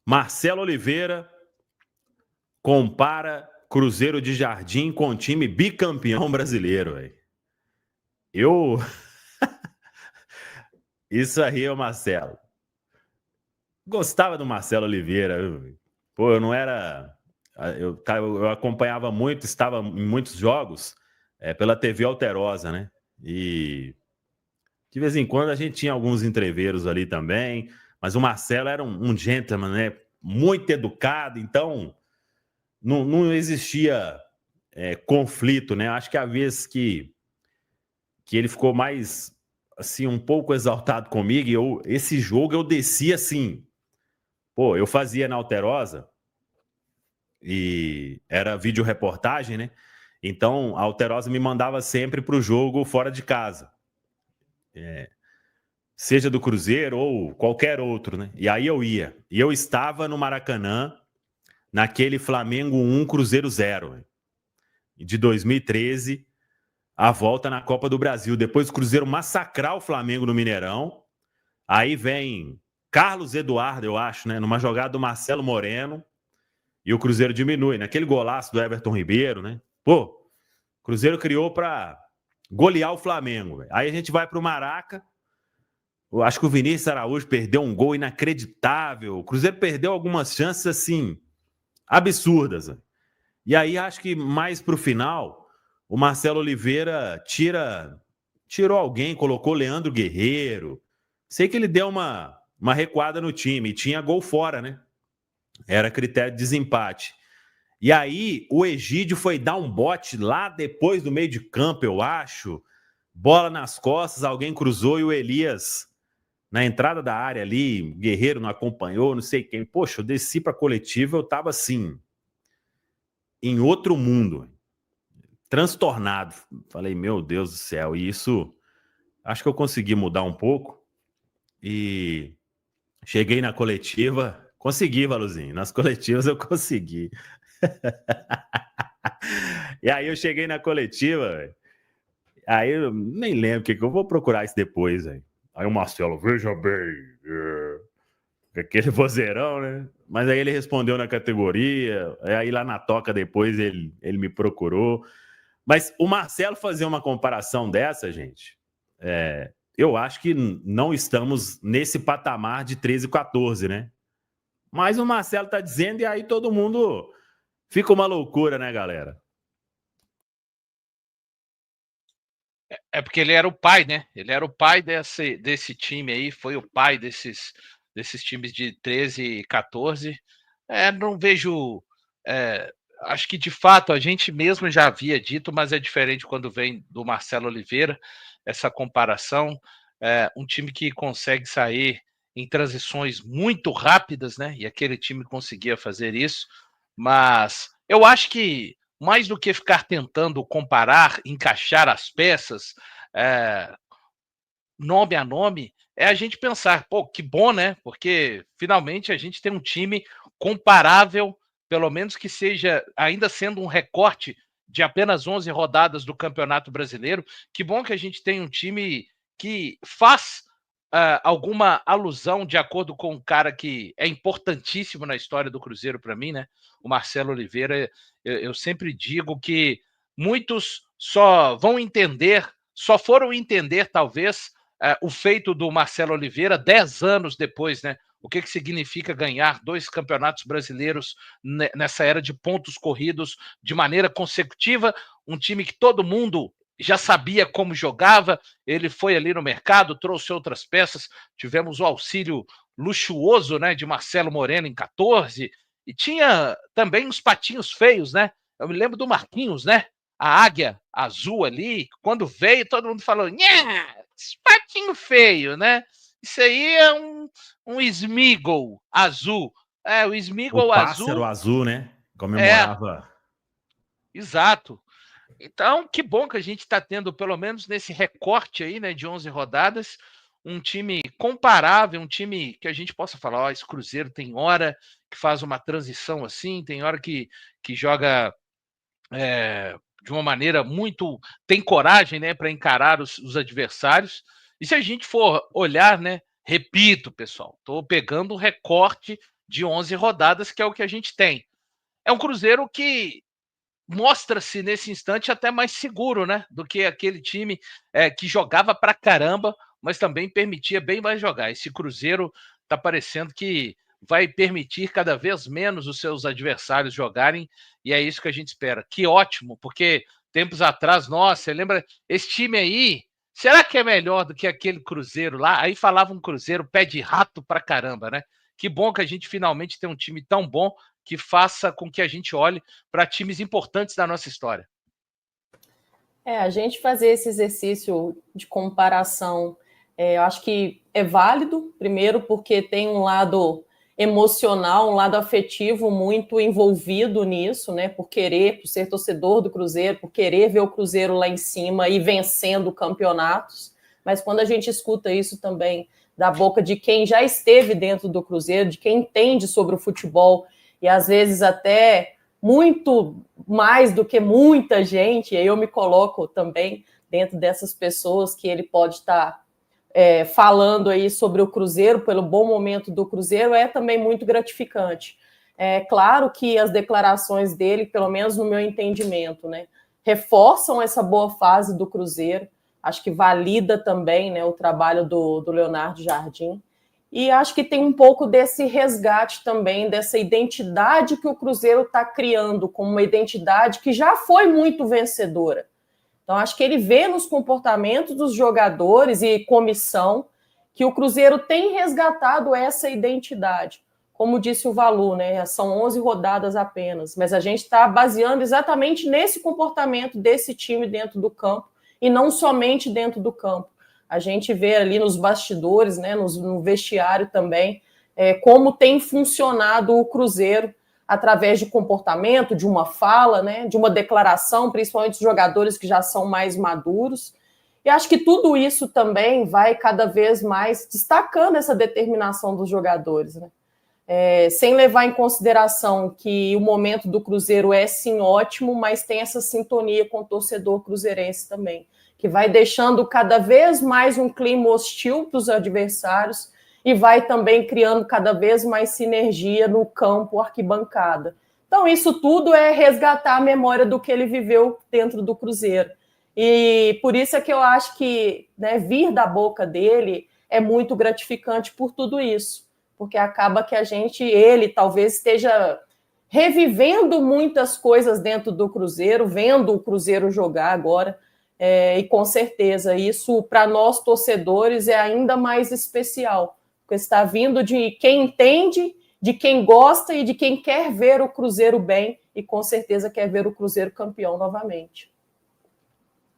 Marcelo Oliveira compara Cruzeiro de Jardim com time bicampeão brasileiro, velho. Isso aí é o Marcelo. Gostava do Marcelo Oliveira. Pô, eu não era... Eu acompanhava muito, estava em muitos jogos pela TV Alterosa, né? E de vez em quando a gente tinha alguns entreveiros ali também, mas o Marcelo era um gentleman, né? Muito educado, então não existia conflito, né? Acho que a vez que ele ficou mais, assim, um pouco exaltado comigo, e esse jogo eu desci assim. Pô, eu fazia na Alterosa, e era vídeo reportagem, né? Então a Alterosa me mandava sempre pro jogo fora de casa. Seja do Cruzeiro ou qualquer outro, né? E aí eu ia. E eu estava no Maracanã, naquele Flamengo 1, Cruzeiro 0, de 2013, a volta na Copa do Brasil. Depois o Cruzeiro massacrar o Flamengo no Mineirão. Aí vem Carlos Eduardo, eu acho, né? Numa jogada do Marcelo Moreno. E o Cruzeiro diminui. Naquele golaço do Everton Ribeiro, né? Pô, o Cruzeiro criou para golear o Flamengo. Véio. Aí a gente vai pro Maraca. Eu acho que o Vinícius Araújo perdeu um gol inacreditável. O Cruzeiro perdeu algumas chances, assim, absurdas. Véio. E aí acho que mais pro final, o Marcelo Oliveira tirou alguém, colocou Leandro Guerreiro. Sei que ele deu uma recuada no time. E tinha gol fora, né? Era critério de desempate. E aí o Egídio foi dar um bote lá depois do meio de campo, eu acho. Bola nas costas, alguém cruzou e o Elias, na entrada da área ali, o Guerreiro não acompanhou, não sei quem. Poxa, eu desci pra coletiva, eu tava assim, em outro mundo, transtornado. Falei, meu Deus do céu, e isso, acho que eu consegui mudar um pouco. E cheguei na coletiva, consegui, Valuzinho, nas coletivas eu consegui. E aí eu cheguei na coletiva, véio. Aí eu nem lembro o que eu vou procurar isso depois, véio. Aí o Marcelo, veja bem, aquele vozeirão, né? Mas aí ele respondeu na categoria, aí lá na toca depois ele me procurou. Mas o Marcelo fazer uma comparação dessa, gente, eu acho que não estamos nesse patamar de 13 e 14, né? Mas o Marcelo tá dizendo e aí todo mundo fica uma loucura, né, galera? É porque ele era o pai, né? Ele era o pai desse time aí, foi o pai desses times de 13 e 14. Não vejo. Acho que de fato a gente mesmo já havia dito, mas é diferente quando vem do Marcelo Oliveira essa comparação. Um time que consegue sair em transições muito rápidas, né? E aquele time conseguia fazer isso, mas eu acho que mais do que ficar tentando comparar, encaixar as peças, é, nome a nome, é a gente pensar, pô, que bom, né? Porque finalmente a gente tem um time comparável, pelo menos que seja, ainda sendo um recorte de apenas 11 rodadas do Campeonato Brasileiro. Que bom que a gente tem um time que faz alguma alusão de acordo com um cara que é importantíssimo na história do Cruzeiro para mim, né? O Marcelo Oliveira. Eu sempre digo que muitos só vão entender, só foram entender, talvez, o feito do Marcelo Oliveira 10 anos depois, né? O que significa ganhar 2 campeonatos brasileiros nessa era de pontos corridos de maneira consecutiva, um time que todo mundo já sabia como jogava, ele foi ali no mercado, trouxe outras peças, tivemos o auxílio luxuoso, né, de Marcelo Moreno em 14, e tinha também uns patinhos feios, né? Eu me lembro do Marquinhos, né? A águia azul ali, quando veio, todo mundo falou: esse patinho feio, né? Isso aí é um Smeagol azul. O O Smeagol pássaro azul azul, né? é, Comemorava. exato. Então, que bom que a gente está tendo, pelo menos nesse recorte aí, né, de 11 rodadas, um time comparável, um time que a gente possa falar, ó, esse Cruzeiro tem hora que faz uma transição assim, tem hora que joga de uma maneira muito. Tem coragem, né, para encarar os adversários. E se a gente for olhar, né, repito, pessoal, estou pegando um recorte de 11 rodadas, que é o que a gente tem. É um Cruzeiro que mostra-se nesse instante até mais seguro, né, do que aquele time que jogava pra caramba, mas também permitia bem mais jogar. Esse Cruzeiro tá parecendo que vai permitir cada vez menos os seus adversários jogarem, e é isso que a gente espera. Que ótimo, porque tempos atrás, nossa, você lembra esse time aí? Será que é melhor do que aquele Cruzeiro lá? Aí falava um Cruzeiro pé de rato pra caramba, né? Que bom que a gente finalmente tem um time tão bom que faça com que a gente olhe para times importantes da nossa história. A gente fazer esse exercício de comparação, eu acho que é válido, primeiro porque tem um lado emocional, um lado afetivo muito envolvido nisso, né? Por ser torcedor do Cruzeiro, por querer ver o Cruzeiro lá em cima e vencendo campeonatos. Mas quando a gente escuta isso também da boca de quem já esteve dentro do Cruzeiro, de quem entende sobre o futebol, e às vezes até muito mais do que muita gente, e aí eu me coloco também dentro dessas pessoas que ele pode estar falando aí sobre o Cruzeiro, pelo bom momento do Cruzeiro, é também muito gratificante. É claro que as declarações dele, pelo menos no meu entendimento, né, reforçam essa boa fase do Cruzeiro, acho que valida também, né, o trabalho do Leonardo Jardim, e acho que tem um pouco desse resgate também, dessa identidade que o Cruzeiro está criando, como uma identidade que já foi muito vencedora. Então, acho que ele vê nos comportamentos dos jogadores e comissão que o Cruzeiro tem resgatado essa identidade. Como disse o Valu, né? São 11 rodadas apenas, mas a gente está baseando exatamente nesse comportamento desse time dentro do campo e não somente dentro do campo. A gente vê ali nos bastidores, né, no vestiário também, como tem funcionado o Cruzeiro através de comportamento, de uma fala, né, de uma declaração, principalmente os jogadores que já são mais maduros. E acho que tudo isso também vai cada vez mais destacando essa determinação dos jogadores, né? Sem levar em consideração que o momento do Cruzeiro é sim ótimo, mas tem essa sintonia com o torcedor cruzeirense também, que vai deixando cada vez mais um clima hostil para os adversários e vai também criando cada vez mais sinergia no campo, arquibancada. Então, isso tudo é resgatar a memória do que ele viveu dentro do Cruzeiro. E por isso é que eu acho que, né, vir da boca dele é muito gratificante por tudo isso, porque acaba que ele talvez esteja revivendo muitas coisas dentro do Cruzeiro, vendo o Cruzeiro jogar agora, e com certeza isso para nós torcedores é ainda mais especial, porque está vindo de quem entende, de quem gosta e de quem quer ver o Cruzeiro bem e com certeza quer ver o Cruzeiro campeão novamente.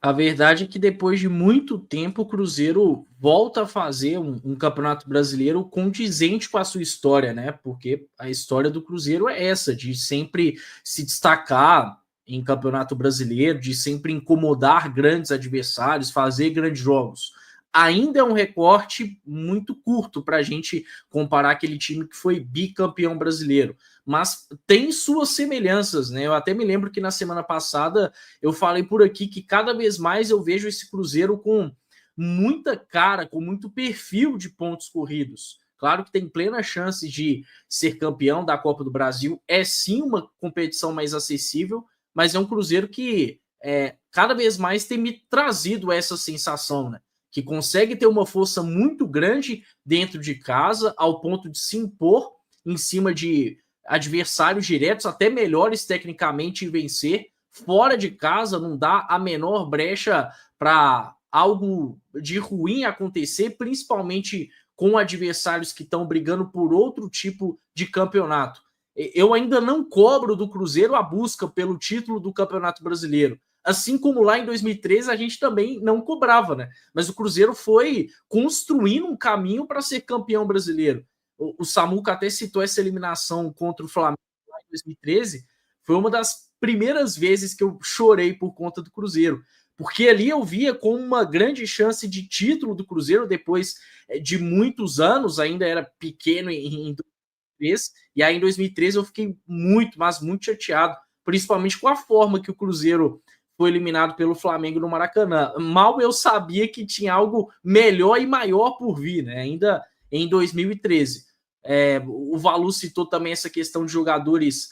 A verdade é que depois de muito tempo o Cruzeiro volta a fazer um campeonato brasileiro condizente com a sua história, né? Porque a história do Cruzeiro é essa, de sempre se destacar em campeonato brasileiro, de sempre incomodar grandes adversários, fazer grandes jogos. Ainda é um recorte muito curto para a gente comparar aquele time que foi bicampeão brasileiro, mas tem suas semelhanças, né? Eu até me lembro que na semana passada eu falei por aqui que cada vez mais eu vejo esse Cruzeiro com muita cara, com muito perfil de pontos corridos. Claro que tem plena chance de ser campeão da Copa do Brasil, é sim uma competição mais acessível, mas é um Cruzeiro que cada vez mais tem me trazido essa sensação, né? Que consegue ter uma força muito grande dentro de casa, ao ponto de se impor em cima de adversários diretos, até melhores tecnicamente, e vencer. Fora de casa, não dá a menor brecha para algo de ruim acontecer, principalmente com adversários que estão brigando por outro tipo de campeonato. Eu ainda não cobro do Cruzeiro a busca pelo título do Campeonato Brasileiro. Assim como lá em 2013 a gente também não cobrava, né? Mas o Cruzeiro foi construindo um caminho para ser campeão brasileiro. O Samuca até citou essa eliminação contra o Flamengo lá em 2013. Foi uma das primeiras vezes que eu chorei por conta do Cruzeiro, porque ali eu via como uma grande chance de título do Cruzeiro depois de muitos anos, ainda era pequeno em 2013, e aí em 2013 eu fiquei muito, mas muito chateado, principalmente com a forma que o Cruzeiro foi eliminado pelo Flamengo no Maracanã. Mal eu sabia que tinha algo melhor e maior por vir, né? Ainda em 2013. O Valu citou também essa questão de jogadores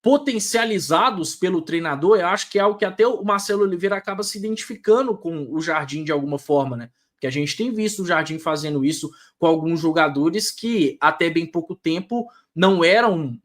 potencializados pelo treinador. Eu acho que é algo que até o Marcelo Oliveira acaba se identificando com o Jardim de alguma forma, né? Porque a gente tem visto o Jardim fazendo isso com alguns jogadores que até bem pouco tempo não eram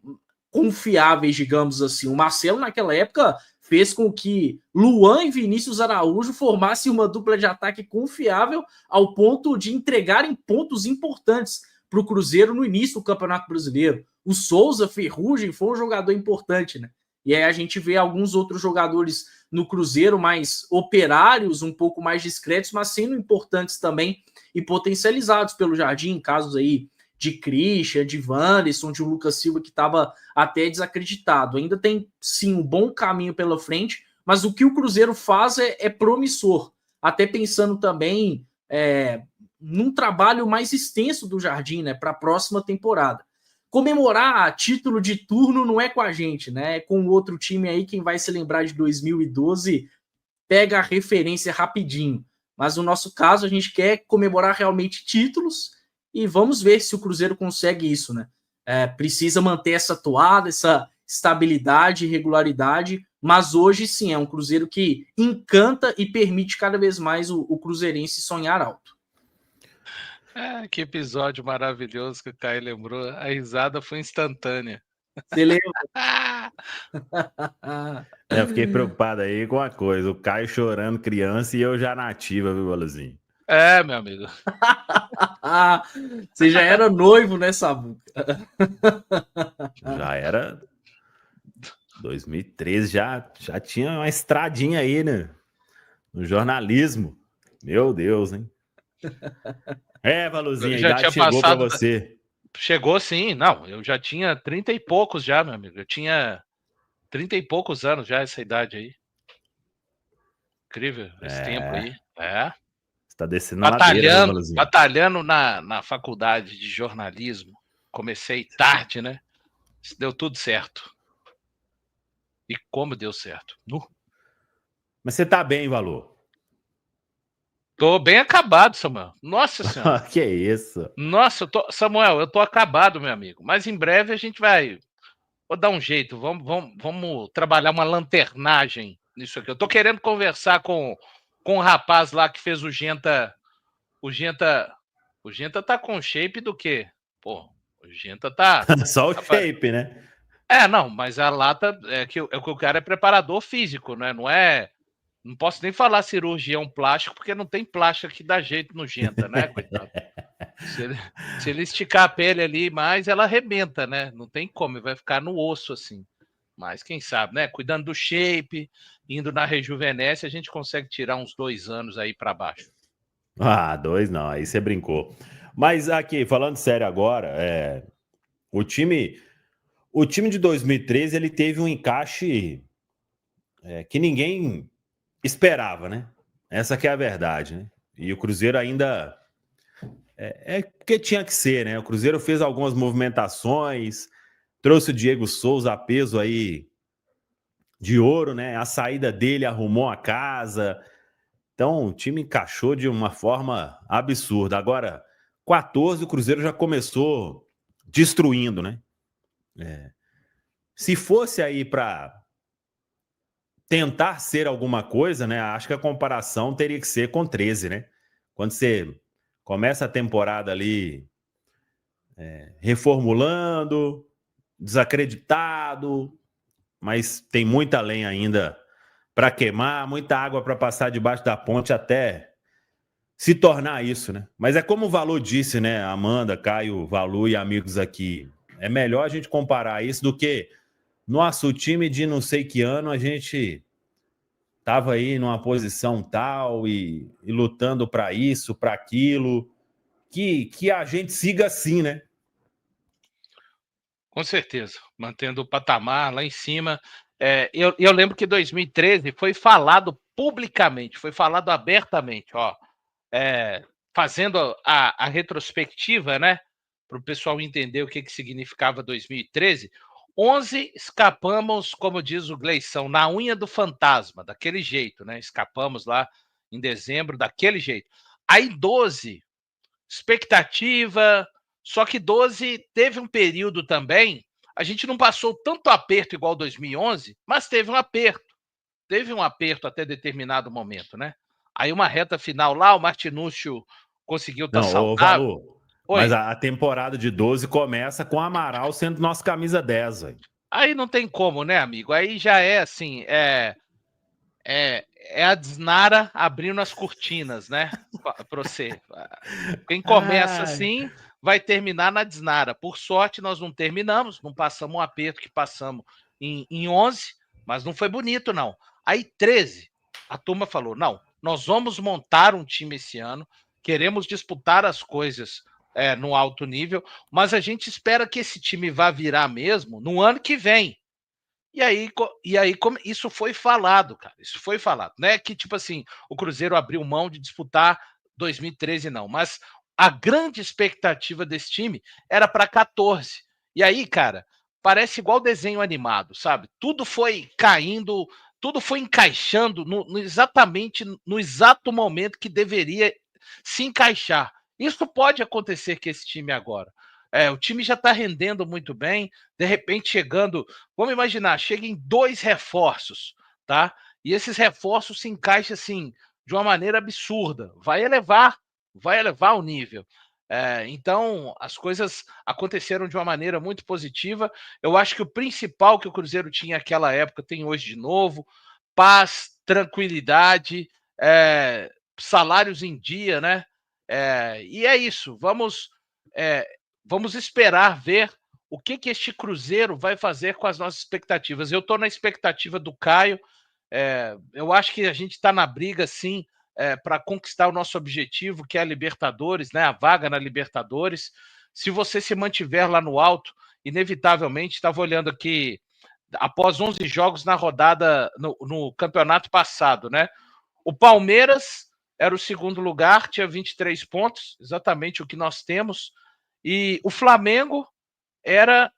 confiáveis, digamos assim. O Marcelo, naquela época, fez com que Luan e Vinícius Araújo formassem uma dupla de ataque confiável ao ponto de entregarem pontos importantes para o Cruzeiro no início do Campeonato Brasileiro. O Souza Ferrugem foi um jogador importante, né? E aí a gente vê alguns outros jogadores no Cruzeiro mais operários, um pouco mais discretos, mas sendo importantes também e potencializados pelo Jardim, casos aí de Christian, de Wanderson, de Lucas Silva, que estava até desacreditado. Ainda tem, sim, um bom caminho pela frente, mas o que o Cruzeiro faz é promissor. Até pensando também num trabalho mais extenso do Jardim, né, para a próxima temporada. Comemorar título de turno não é com a gente, né? É com o outro time aí, quem vai se lembrar de 2012 pega a referência rapidinho. Mas no nosso caso, a gente quer comemorar realmente títulos e vamos ver se o Cruzeiro consegue isso, né? Precisa manter essa toada, essa estabilidade e regularidade, mas hoje sim é um Cruzeiro que encanta e permite cada vez mais o cruzeirense sonhar alto. Que episódio maravilhoso que o Caio lembrou. A risada foi instantânea. Você lembra? Eu fiquei preocupado aí com a coisa. O Caio chorando criança e eu já nativa, viu, Valuzinho? Meu amigo. Você já era noivo nessa boca. Já era 2013, já tinha uma estradinha aí, né? No jornalismo. Meu Deus, hein? Valuzinho, a idade chegou para você. Chegou sim, não, eu já tinha 30 e poucos já, meu amigo. Eu tinha 30 e poucos anos já, essa idade aí. Incrível, esse tempo aí. Você tá descendo na ladeira, Valuzinho. Batalhando na faculdade de jornalismo. Comecei tarde, né? Deu tudo certo. E como deu certo. Mas você tá bem, Valu? Tô bem acabado, Samuel. Nossa Senhora. Que isso? Nossa, Samuel, eu tô acabado, meu amigo. Mas em breve a gente vai... Vou dar um jeito. Vamos trabalhar uma lanternagem nisso aqui. Eu tô querendo conversar com o rapaz lá que fez o Genta... O Genta tá com shape do quê? Pô, o Genta tá... Só o shape, né? Não, mas a lata... É que o cara é preparador físico, né? Não é... Não posso nem falar cirurgião plástico, porque não tem plástico que dá jeito no Genta, né, coitado? Se ele esticar a pele ali mais, ela arrebenta, né? Não tem como, vai ficar no osso assim. Mas quem sabe, né? Cuidando do shape, indo na Rejuvenesce, a gente consegue tirar uns 2 anos aí para baixo. 2 não, aí você brincou. Mas aqui, falando sério agora, o time de 2013, ele teve um encaixe que ninguém esperava, né? Essa que é a verdade, né? E o Cruzeiro ainda... porque tinha que ser, né? O Cruzeiro fez algumas movimentações, trouxe o Diego Souza a peso aí de ouro, né? A saída dele arrumou a casa. Então, o time encaixou de uma forma absurda. Agora, 14, o Cruzeiro já começou destruindo, né? Se fosse aí para tentar ser alguma coisa, né? Acho que a comparação teria que ser com 13, né? Quando você começa a temporada ali reformulando, desacreditado, mas tem muita lenha ainda para queimar, muita água para passar debaixo da ponte até se tornar isso, né? Mas é como o Valu disse, né? Amanda, Caio, Valu e amigos aqui, é melhor a gente comparar isso do que nosso time de não sei que ano a gente estava aí numa posição tal e lutando para isso, para aquilo, que a gente siga assim, né? Com certeza, mantendo o patamar lá em cima. Eu lembro que 2013 foi falado publicamente, foi falado abertamente, fazendo a retrospectiva, né, para o pessoal entender o que significava 2013. 11 escapamos, como diz o Gleição, na unha do fantasma, daquele jeito, né? Escapamos lá em dezembro, daquele jeito. Aí 12, expectativa, Só que 12 teve um período também, a gente não passou tanto aperto igual 2011, mas teve um aperto. Teve um aperto até determinado momento, né? Aí uma reta final lá, o Martinúcio conseguiu estar Não, ô saudável. Valu, mas Oi, a temporada de 12 começa com o Amaral sendo nosso camisa 10, velho. aí não tem como, né, amigo? Aí já é assim, é a Desnara abrindo as cortinas, né? Para você. Quem começa Ai. assim vai terminar na Desnara. Por sorte, nós não terminamos, não passamos um aperto que passamos em 11, mas não foi bonito, não. Aí, 13, a turma falou: não, nós vamos montar um time esse ano, queremos disputar as coisas no alto nível, mas a gente espera que esse time vá virar mesmo no ano que vem. E aí como isso foi falado, cara. Isso foi falado. Não é que, tipo assim, o Cruzeiro abriu mão de disputar 2013, não. Mas a grande expectativa desse time era para 14. E aí, cara, parece igual desenho animado, sabe? Tudo foi caindo, tudo foi encaixando exatamente no exato momento que deveria se encaixar. Isso pode acontecer com esse time agora. O time já está rendendo muito bem, de repente chegando. Vamos imaginar, cheguem 2 reforços, tá? E esses reforços se encaixam assim de uma maneira absurda. Vai elevar o nível. Então, as coisas aconteceram de uma maneira muito positiva. Eu acho que o principal que o Cruzeiro tinha naquela época tem hoje de novo: paz, tranquilidade, salários em dia, né? E é isso. Vamos esperar ver o que este Cruzeiro vai fazer com as nossas expectativas. Eu estou na expectativa do Caio. Eu acho que a gente está na briga, sim, para conquistar o nosso objetivo, que é a Libertadores, né? A vaga na Libertadores. Se você se mantiver lá no alto, inevitavelmente, estava olhando aqui, após 11 jogos na rodada, no campeonato passado, né? O Palmeiras era o segundo lugar, tinha 23 pontos, exatamente o que nós temos. E o Flamengo era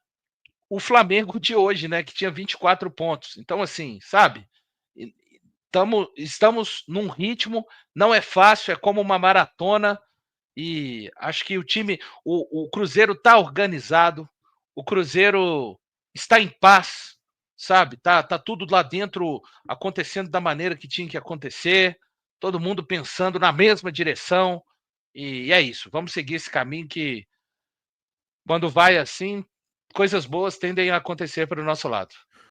o Flamengo de hoje, né? Que tinha 24 pontos. Então, assim, sabe? Estamos num ritmo, não é fácil, é como uma maratona. E acho que o Cruzeiro está organizado, o Cruzeiro está em paz, sabe? Tá tudo lá dentro acontecendo da maneira que tinha que acontecer, todo mundo pensando na mesma direção. E é isso, vamos seguir esse caminho que, quando vai assim, coisas boas tendem a acontecer para o nosso lado.